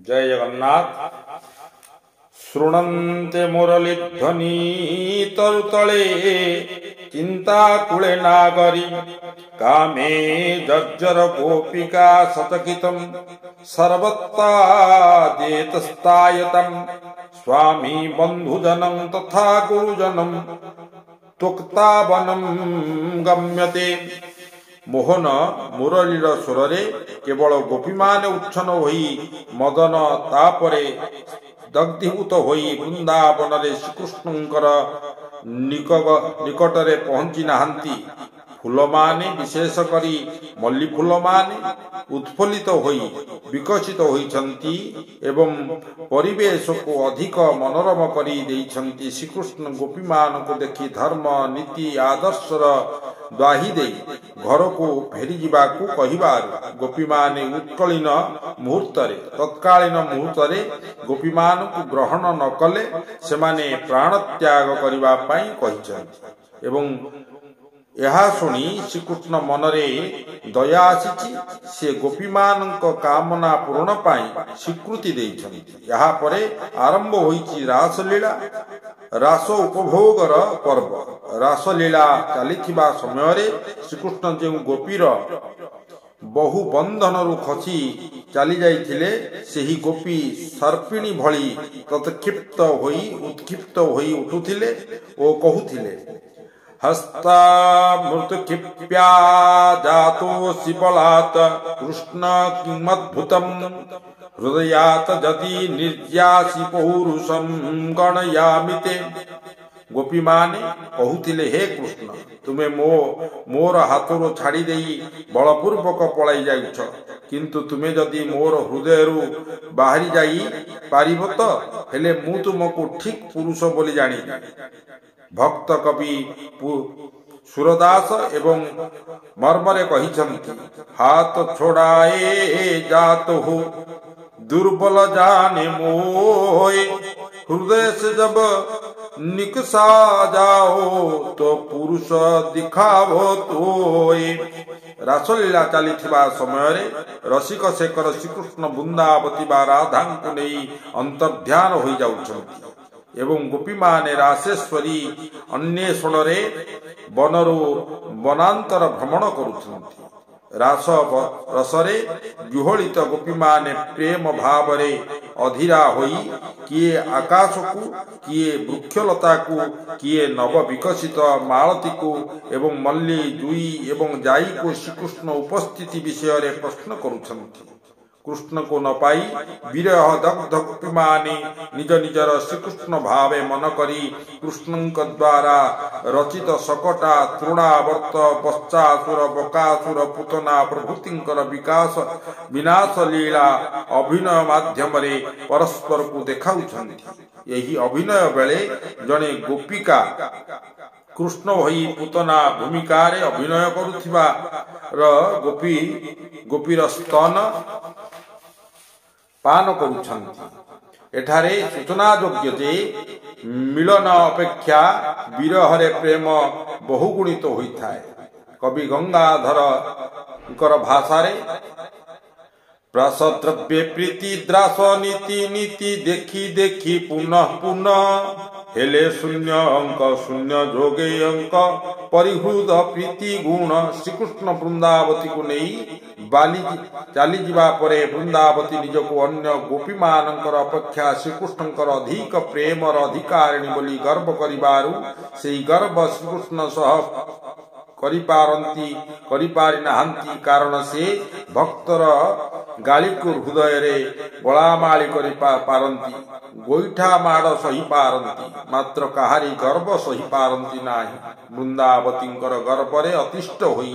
जय जगन्नाथ। शृणन्ते मुरलीध्वनि तरुतले चिन्ताकुले नागरी कामे जर्जर गोपिका शतकितं सर्वत्ता देतस्तायतं स्वामी बन्धुजनं तथा गुरुजनं त्वक्तावनं गम्यते। मोहन मुरलीर स्वरे केवल गोपीमाने उच्छन होई मदन तापरे दग्धीभूत होई वृंदावन रे श्रीकृष्णंकर निकटरे पहुंची नाहंती। फूलमाने विशेष करी मल्ली फूलमाने उत्फुल्लित होई विकसित होइछंती एवं परिवेश को अधिक मनोरम करी देइछंती। श्रीकृष्ण गोपीमान को देखि धर्म नीति आदर्शर द्वाही दे घर को फेरी जीवा को कहिबार गोपीमाने उत्कलीन मुहूर्तरे तत्कालीन मुहूर्तरे गोपीमान को ग्रहण न कले सेमाने प्राण त्याग करिबा पई कहिछंती। एवं यह शुणी श्रीकृष्ण मनरे दया आसी से गोपीमान कामना पूर्ण पाई स्वीकृति देइछंती। यहाँ परे आरंभ होईची रासलीला रास उपभोगर पर्व। रासलीला चलीथिबा समय रे श्रीकृष्ण जे गोपीर बहु बंधन रु खसी चली जाइथिले सेही गोपी सर्पिणी भली तत्क्षिप्त होई उत्क्षिप्त होई उठुथिले ओ कहुथिले हस्ता मृतक्षिप्या जातो शिबलात् कृष्ण किमद्भुतम् हृदयात् जति निर्यासि पौरुषं गणयामि ते। गोपी माने कहुथिले हे कृष्ण तुमे मोर हाथरू छाड़ी देई बलपूर्वक पलाई जाउछ किंतु तुमे जदि मोर हृदयरू बाहरी जाई पारिब तो हेले मु तुमको ठीक पुरुष बोली जानी। भक्त कवि सुरदास एवं मर्मरे कहिछंती हाथ छोड़ाए जात हो दुर्बल जाने मोए हृदय से जब निकसा जाओ तो पुरुष दिखावो तोए। रासलीला चलीथिबा समय रे रसिक शेखर श्रीकृष्ण वृंदावती बा राधा को नहीं अंतर्ध्यान होई जाउछंती एवं गोपी माने रासेश्वरी अन्वेषण रे बनरू वनांतर भ्रमण करुछंती। रास रसरे विहोलित गोपी माने प्रेम भाव रे अधीरा होई किए आकाश को किए वृक्षलता को किए नव विकसित मालती को एवं मल्ली जुई एवं जाई को श्रीकृष्ण उपस्थिति विषय रे प्रश्न करुछंती। कृष्ण को न पाई विरह दग्ध गोपीमाने निज निजर श्रीकृष्ण भावे मन करी कृष्णंक द्वारा रचित सकटा तृणावर्त पश्चासुर बकासुर पूतना प्रभृतिंकर विकास विनाश लीला अभिनय माध्यम रे परस्पर को देखाउछंती। यही अभिनय बेले जने गोपिका कृष्ण होई पूतना भूमिका रे अभिनय करुथिबा गोपीर स्तन पान करुछंती। एठारे सूचना योग्य जे मिलन अपेक्षा विरह रे प्रेम बहुगुणित होइथाय। कवि गंगाधर भाषा रे प्रसद्रव्य प्रीति द्रास नीति नीति देखी देखी पुनः पुनः हेले शून्य अंक शून्य जोगे अंक परिहृद प्रीति गुण। श्रीकृष्ण वृंदावती को नहीं बाली चाली जीवा परे वृंदावती निज को अन्य गोपी मानकर अपेक्षा श्रीकृष्णकर अधिक प्रेम अधिकारिणी बोली गर्व करिबारु सेही गर्व श्रीकृष्ण सह करिपारि नाहंती कारण से भक्तर गाली को हृदय रे गोलामाली करि पारंती गोईठा माड़ सही पारंती मात्र काहारी गर्व सही पारंती नाही। वृंदावतींकर गर्व रे अतिष्ठ होई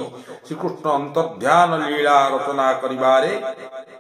श्रीकृष्ण अंतर्ध्यान लीला रचना करिबारे